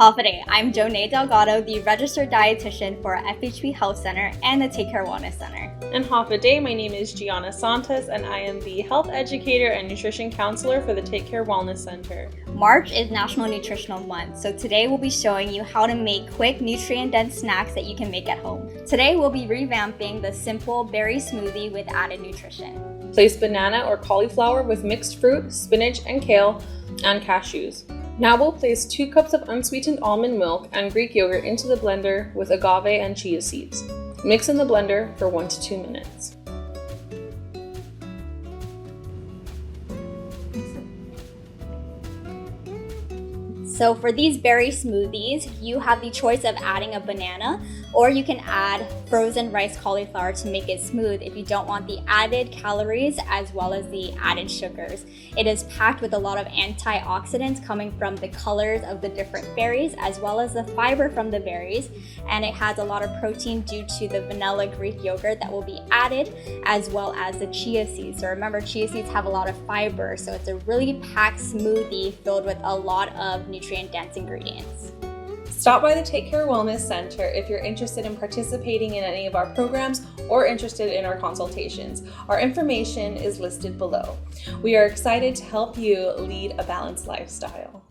Half a day. I'm Jonay Delgado, the registered dietitian for FHP Health Center and the TakeCare Wellness Center. And half a day, my name is Gianna Santos, and I am the health educator and nutrition counselor for the TakeCare Wellness Center. March is National Nutritional Month, so today we'll be showing you how to make quick, nutrient-dense snacks that you can make at home. Today we'll be revamping the simple berry smoothie with added nutrition. Place banana or cauliflower with mixed fruit, spinach and kale, and cashews. Now we'll place 2 cups of unsweetened almond milk and Greek yogurt into the blender with agave and chia seeds. Mix in the blender for 1 to 2 minutes. So for these berry smoothies, you have the choice of adding a banana, or you can add frozen rice cauliflower to make it smooth if you don't want the added calories as well as the added sugars. It is packed with a lot of antioxidants coming from the colors of the different berries as well as the fiber from the berries, and it has a lot of protein due to the vanilla Greek yogurt that will be added as well as the chia seeds. So remember, chia seeds have a lot of fiber, so it's a really packed smoothie filled with a lot of nutrient-dense ingredients. Stop by the TakeCare Wellness Center if you're interested in participating in any of our programs or interested in our consultations. Our information is listed below. We are excited to help you lead a balanced lifestyle.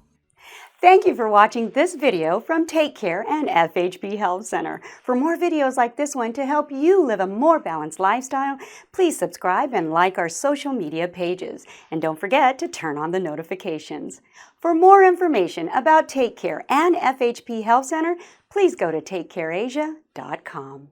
Thank you for watching this video from TakeCare and FHP Health Center. For more videos like this one to help you live a more balanced lifestyle, please subscribe and like our social media pages. And don't forget to turn on the notifications. For more information about TakeCare and FHP Health Center, please go to takecareasia.com.